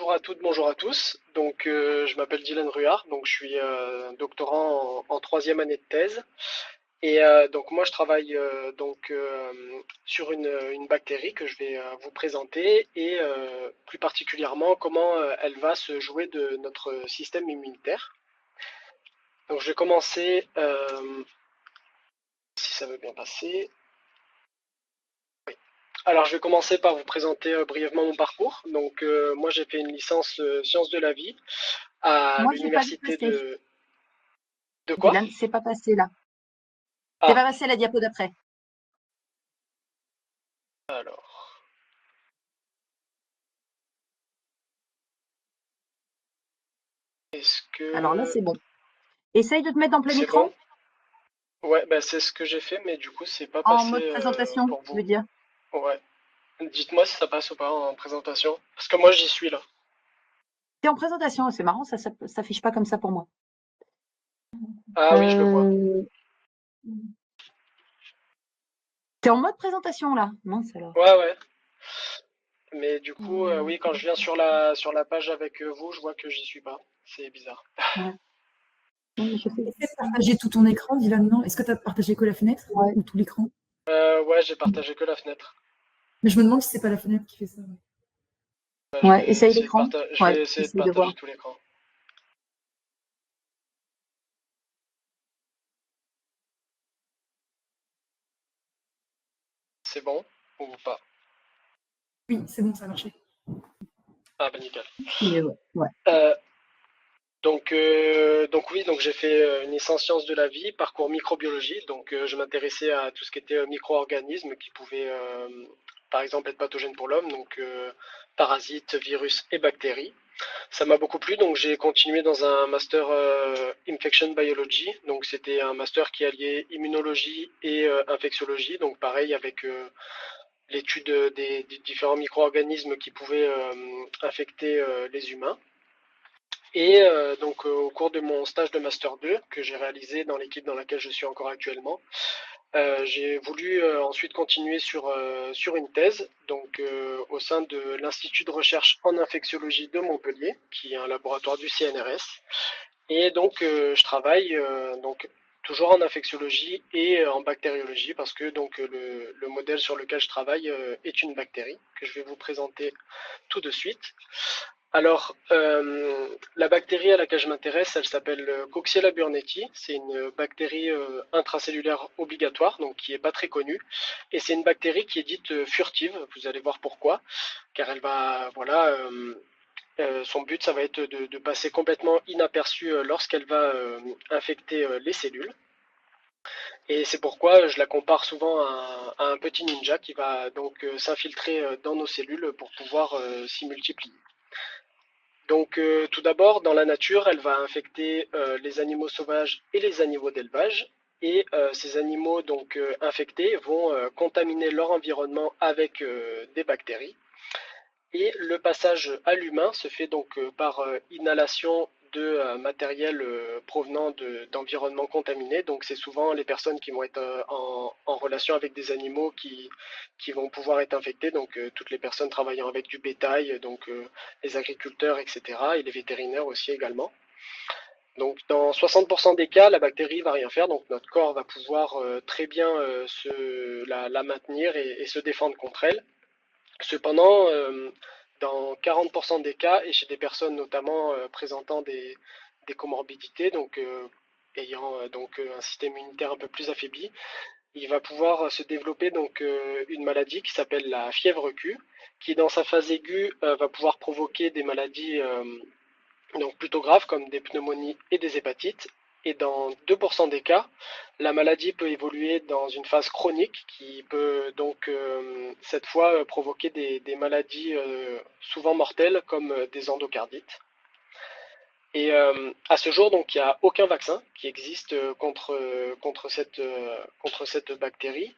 bonjour à toutes, bonjour à tous. Donc, je m'appelle Dylan Ruard, donc je suis doctorant en troisième année de thèse. Et donc moi, je travaille sur une bactérie que je vais vous présenter et plus particulièrement comment elle va se jouer de notre système immunitaire. Donc, je vais commencer, si ça veut bien passer. Alors, je vais commencer par vous présenter brièvement mon parcours. Donc, moi, j'ai fait une licence sciences de la vie à Moi, j'ai pas vu l'université passer. de quoi? Dylan, c'est pas passé là. C'est Ah, pas passé la diapo d'après. alors, est-ce Alors là, que c'est bon. Essaye de te mettre en plein c'est écran, bon? Ouais, bah c'est ce que j'ai fait, mais du coup, c'est pas en passé mode présentation, pour je veux vous. dire. Ouais. Dites-moi si ça passe ou pas en présentation. Parce que moi, j'y suis là. C'est en présentation, c'est marrant, ça s'affiche pas comme ça pour moi. Ah oui, je le vois. Euh... T'es en mode présentation là. Mince alors. Ouais, ouais. Mais du coup, oui, quand je viens sur la page avec vous, je vois que j'y suis pas. C'est bizarre. Ouais. Non, mais je fais Essaie de ici. partager tout ton écran, Dylan, non? Est-ce que tu as partagé que la fenêtre Ouais. ou tout l'écran? Ouais, j'ai partagé que la fenêtre. Mais je me demande si c'est pas la fenêtre qui fait ça. Ouais. Bah, Ouais, essaye l'écran. je Ouais, vais essayer de essaye de voir. partager tout l'écran. C'est bon ou pas? Oui, c'est bon, ça a marché. Ah, bah nickel. Mais ouais, ouais. Euh, donc oui, donc j'ai fait une licence sciences de la vie, parcours microbiologie. Donc je m'intéressais à tout ce qui était micro-organismes qui pouvaient, par exemple, être pathogènes pour l'homme, donc parasites, virus et bactéries. Ça m'a beaucoup plu, donc j'ai continué dans un master Infection Biology. Donc c'était un master qui alliait immunologie et infectiologie. Donc pareil avec l'étude des différents micro-organismes qui pouvaient infecter les humains. Et au cours de mon stage de Master 2, que j'ai réalisé dans l'équipe dans laquelle je suis encore actuellement, j'ai voulu ensuite continuer sur une thèse, au sein de l'Institut de recherche en infectiologie de Montpellier, qui est un laboratoire du CNRS. Et donc, je travaille toujours en infectiologie et en bactériologie, parce que le modèle sur lequel je travaille est une bactérie que je vais vous présenter tout de suite. Alors, la bactérie à laquelle je m'intéresse, elle s'appelle Coxiella burnetii. C'est une bactérie intracellulaire obligatoire, donc qui n'est pas très connue. Et c'est une bactérie qui est dite furtive. Vous allez voir pourquoi. Car elle va, voilà, son but, ça va être de passer complètement inaperçue lorsqu'elle va infecter les cellules. Et c'est pourquoi je la compare souvent à un petit ninja qui va donc s'infiltrer dans nos cellules pour pouvoir s'y multiplier. Donc tout d'abord, dans la nature, elle va infecter les animaux sauvages et les animaux d'élevage. Et ces animaux infectés vont contaminer leur environnement avec des bactéries. Et le passage à l'humain se fait donc par inhalation de matériel provenant d'environnements contaminés. Donc c'est souvent les personnes qui vont être en relation avec des animaux qui vont pouvoir être infectés. Donc toutes les personnes travaillant avec du bétail, les agriculteurs, etc. Et les vétérinaires aussi également. Donc dans 60% des cas, la bactérie va rien faire. Donc notre corps va pouvoir très bien la maintenir et se défendre contre elle. Cependant, dans 40% des cas, et chez des personnes notamment présentant des comorbidités, ayant un système immunitaire un peu plus affaibli, il va pouvoir se développer une maladie qui s'appelle la fièvre Q, qui dans sa phase aiguë va pouvoir provoquer des maladies donc plutôt graves comme des pneumonies et des hépatites. Et dans 2% des cas, la maladie peut évoluer dans une phase chronique qui peut cette fois provoquer des maladies souvent mortelles comme des endocardites. Et à ce jour, donc, il n'y a aucun vaccin qui existe contre cette bactérie.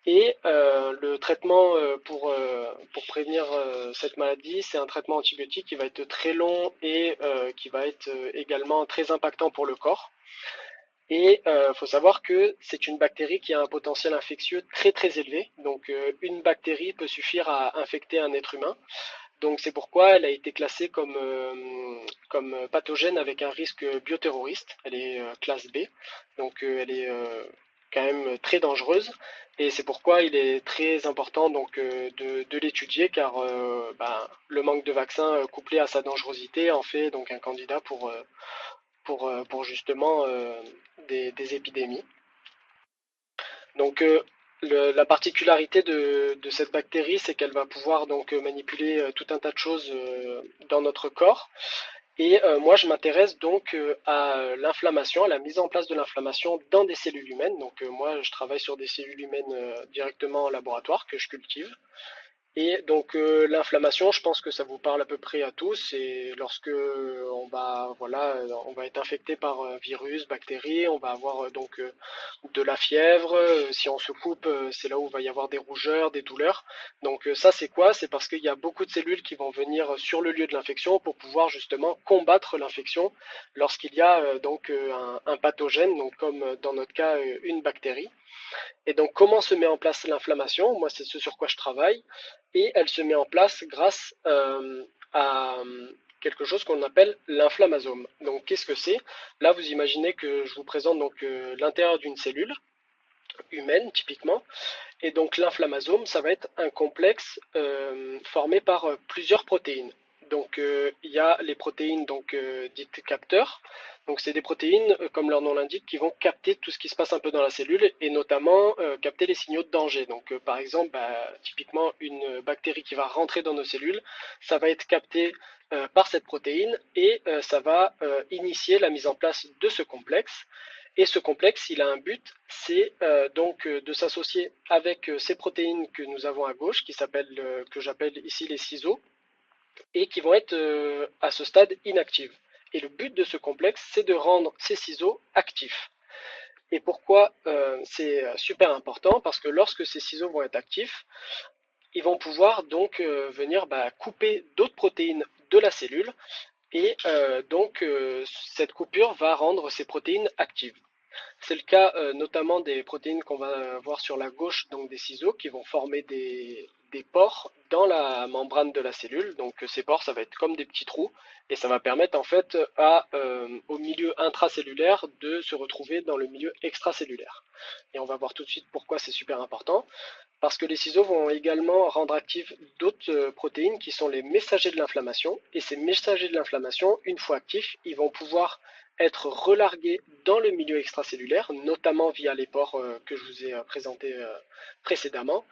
Et le traitement pour prévenir cette maladie, c'est un traitement antibiotique qui va être très long et qui va être également très impactant pour le corps. Et il faut savoir que c'est une bactérie qui a un potentiel infectieux très très élevé. Donc une bactérie peut suffire à infecter un être humain. Donc c'est pourquoi elle a été classée comme pathogène avec un risque bioterroriste. Elle est classe B, donc elle est quand même très dangereuse. Et c'est pourquoi il est très important donc de l'étudier, car le manque de vaccins couplé à sa dangerosité en fait donc un candidat pour justement des épidémies. Donc la particularité de cette bactérie, c'est qu'elle va pouvoir donc manipuler tout un tas de choses dans notre corps. Et moi, je m'intéresse donc à l'inflammation, à la mise en place de l'inflammation dans des cellules humaines. Donc moi, je travaille sur des cellules humaines directement en laboratoire que je cultive. Et donc l'inflammation, je pense que ça vous parle à peu près à tous. Et lorsque on va être infecté par un virus, bactéries, on va avoir de la fièvre. Si on se coupe, c'est là où il va y avoir des rougeurs, des douleurs. Donc ça, c'est quoi? C'est parce qu'il y a beaucoup de cellules qui vont venir sur le lieu de l'infection pour pouvoir justement combattre l'infection lorsqu'il y a un pathogène, donc comme dans notre cas une bactérie. Et donc, comment se met en place l'inflammation? Moi, c'est ce sur quoi je travaille. Et elle se met en place grâce à quelque chose qu'on appelle l'inflammasome. Donc, qu'est-ce que c'est? Là, vous imaginez que je vous présente donc l'intérieur d'une cellule humaine, typiquement. Et donc, l'inflammasome, ça va être un complexe formé par plusieurs protéines. Donc, il y a les protéines dites capteurs. Donc, c'est des protéines, comme leur nom l'indique, qui vont capter tout ce qui se passe un peu dans la cellule et notamment capter les signaux de danger. Donc, par exemple, typiquement, une bactérie qui va rentrer dans nos cellules, ça va être capté par cette protéine et ça va initier la mise en place de ce complexe. Et ce complexe, il a un but, c'est de s'associer avec ces protéines que nous avons à gauche, que j'appelle ici les ciseaux, et qui vont être à ce stade inactives. Et le but de ce complexe, c'est de rendre ces ciseaux actifs. Et pourquoi c'est super important? Parce que lorsque ces ciseaux vont être actifs, ils vont pouvoir donc venir couper d'autres protéines de la cellule, et cette coupure va rendre ces protéines actives. C'est le cas notamment des protéines qu'on va voir sur la gauche, donc des ciseaux, qui vont former des pores dans la membrane de la cellule. Donc ces pores, ça va être comme des petits trous, et ça va permettre en fait au milieu intracellulaire de se retrouver dans le milieu extracellulaire. Et on va voir tout de suite pourquoi c'est super important. Parce que les ciseaux vont également rendre actives d'autres protéines qui sont les messagers de l'inflammation. Et ces messagers de l'inflammation, une fois actifs, ils vont pouvoir être relargués dans le milieu extracellulaire, notamment via les pores que je vous ai présentés précédemment.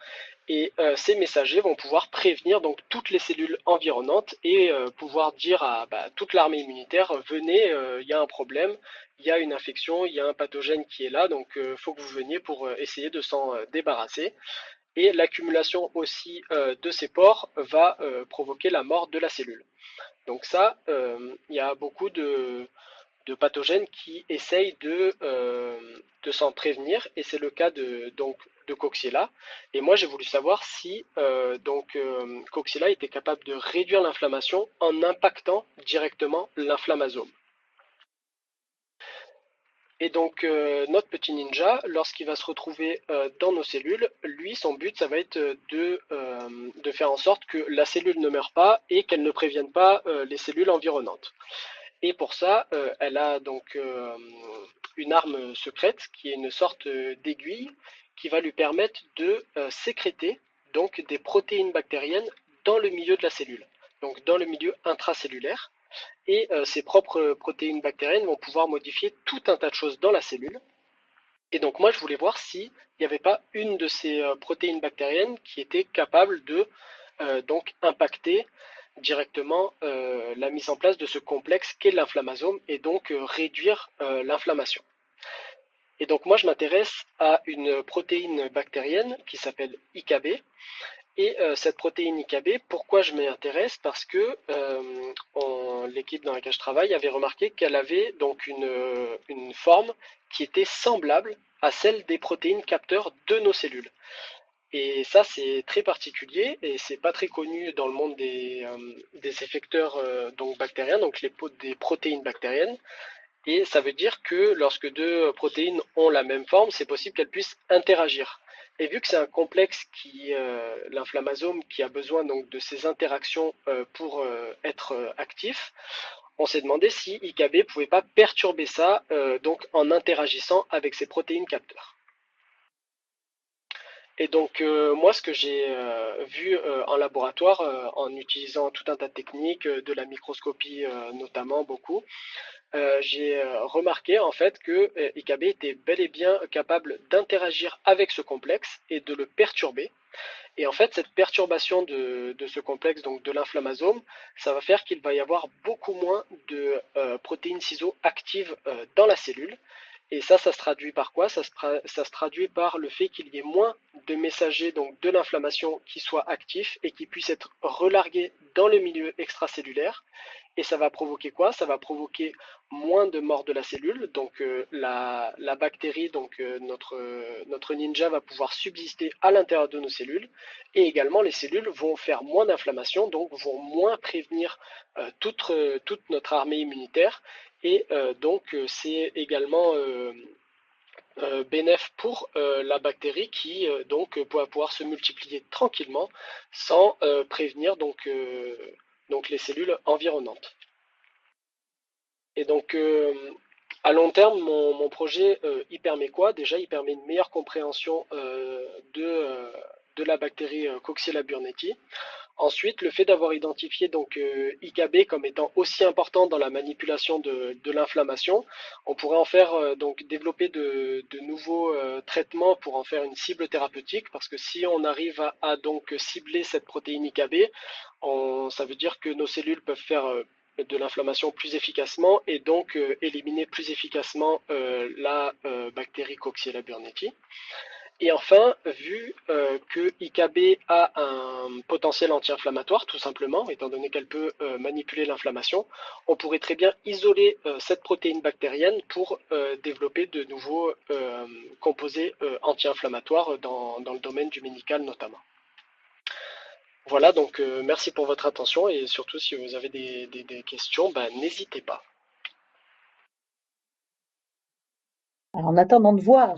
Et ces messagers vont pouvoir prévenir donc toutes les cellules environnantes et pouvoir dire à toute l'armée immunitaire, venez, il y a un problème, il y a une infection, il y a un pathogène qui est là, donc il faut que vous veniez pour essayer de s'en débarrasser. Et l'accumulation aussi de ces pores va provoquer la mort de la cellule. Donc ça, il y a beaucoup de pathogènes qui essayent de s'en prévenir, et c'est le cas de Coxiella. Et moi, j'ai voulu savoir si Coxiella était capable de réduire l'inflammation en impactant directement l'inflammasome. Et donc notre petit ninja, lorsqu'il va se retrouver dans nos cellules, lui, son but, ça va être de faire en sorte que la cellule ne meure pas et qu'elle ne prévienne pas les cellules environnantes. Et pour ça, elle a donc une arme secrète qui est une sorte d'aiguille qui va lui permettre de sécréter donc des protéines bactériennes dans le milieu de la cellule, donc dans le milieu intracellulaire. Et ses propres protéines bactériennes vont pouvoir modifier tout un tas de choses dans la cellule. Et donc moi, je voulais voir s'il n'y avait pas une de ces protéines bactériennes qui était capable de impacter directement la mise en place de ce complexe qu'est l'inflammasome et donc réduire l'inflammation. Et donc moi, je m'intéresse à une protéine bactérienne qui s'appelle IKB. Et cette protéine IKB, pourquoi je m'y intéresse? Parce que l'équipe dans laquelle je travaille avait remarqué qu'elle avait donc une forme qui était semblable à celle des protéines capteurs de nos cellules. Et ça, c'est très particulier et c'est pas très connu dans le monde des effecteurs bactériens, donc des protéines bactériennes. Et ça veut dire que lorsque deux protéines ont la même forme, c'est possible qu'elles puissent interagir. Et vu que c'est un complexe l'inflammasome, qui a besoin donc de ces interactions pour être actif, on s'est demandé si IKB ne pouvait pas perturber ça donc en interagissant avec ces protéines capteurs. Et donc moi, ce que j'ai vu en laboratoire, en utilisant tout un tas de techniques, de la microscopie notamment beaucoup, j'ai remarqué en fait que IKB était bel et bien capable d'interagir avec ce complexe et de le perturber. Et en fait, cette perturbation de ce complexe, donc de l'inflammasome, ça va faire qu'il va y avoir beaucoup moins de protéines ciseaux actives dans la cellule. Et ça se traduit par quoi? Ça se traduit par le fait qu'il y ait moins de messagers donc de l'inflammation qui soient actifs et qui puissent être relargués dans le milieu extracellulaire. Et ça va provoquer quoi? Ça va provoquer moins de mort de la cellule. Donc la bactérie, donc notre ninja, va pouvoir subsister à l'intérieur de nos cellules. Et également, les cellules vont faire moins d'inflammation, donc vont moins prévenir toute notre armée immunitaire. Et donc c'est également bénéf pour la bactérie qui donc va pouvoir se multiplier tranquillement sans prévenir donc les cellules environnantes. Et donc à long terme, mon projet il permet quoi? Déjà, il permet une meilleure compréhension de la bactérie Coxiella burnetii. Ensuite, le fait d'avoir identifié donc IKB comme étant aussi important dans la manipulation de l'inflammation, on pourrait en faire donc développer de nouveaux traitements pour en faire une cible thérapeutique, parce que si on arrive à donc cibler cette protéine IKB, ça veut dire que nos cellules peuvent faire de l'inflammation plus efficacement et donc éliminer plus efficacement la bactérie Coxiella burnetii. Et enfin, vu que IKB a un potentiel anti-inflammatoire, tout simplement, étant donné qu'elle peut manipuler l'inflammation, on pourrait très bien isoler cette protéine bactérienne pour développer de nouveaux composés anti-inflammatoires dans le domaine du médical notamment. Voilà, donc merci pour votre attention, et surtout si vous avez des questions, n'hésitez pas. Alors, en attendant de voir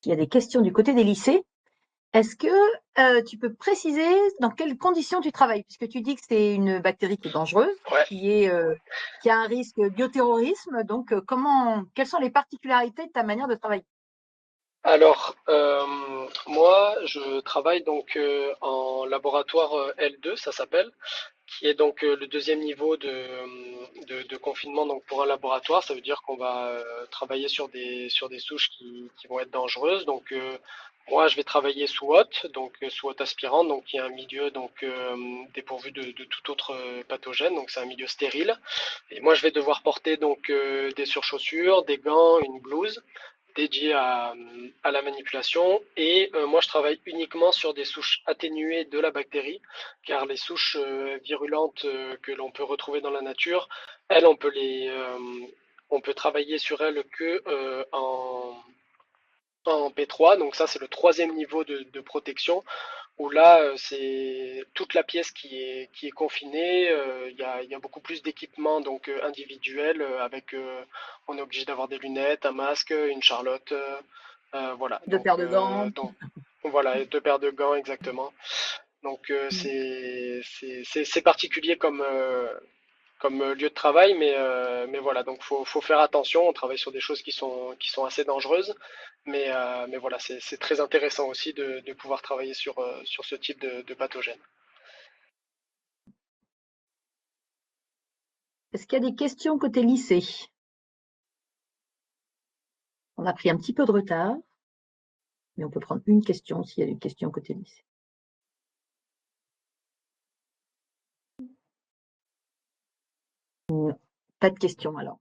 s'il y a des questions du côté des lycées, est-ce que tu peux préciser dans quelles conditions tu travailles? Puisque tu dis que c'est une bactérie qui est dangereuse, Ouais. qui a un risque de bioterrorisme. Donc, quelles sont les particularités de ta manière de travailler? Alors, moi, je travaille donc en laboratoire L2, ça s'appelle, qui est donc le deuxième niveau de confinement donc pour un laboratoire. Ça veut dire qu'on va travailler sur des souches qui vont être dangereuses. Donc, moi, je vais travailler sous hôte, donc sous hôte aspirante, donc qui est un milieu donc dépourvu de tout autre pathogène. Donc, c'est un milieu stérile. Et moi, je vais devoir porter donc des surchaussures, des gants, une blouse dédié à la manipulation. Et moi, je travaille uniquement sur des souches atténuées de la bactérie, car les souches virulentes que l'on peut retrouver dans la nature, elles, on peut travailler sur elles que en P3. Donc ça, c'est le troisième niveau de protection, où là, c'est toute la pièce qui est confinée. Il y a beaucoup plus d'équipements donc individuels on est obligé d'avoir des lunettes, un masque, une charlotte, voilà. Deux paires de gants. Donc voilà, 2 paires de gants exactement. Donc c'est particulier comme lieu de travail, mais voilà, donc faut faire attention. On travaille sur des choses qui sont assez dangereuses, mais voilà, c'est très intéressant aussi de pouvoir travailler sur ce type de pathogène. Est-ce qu'il y a des questions côté lycée? On a pris un petit peu de retard, mais on peut prendre une question s'il y a des questions côté lycée. Non, pas de questions alors.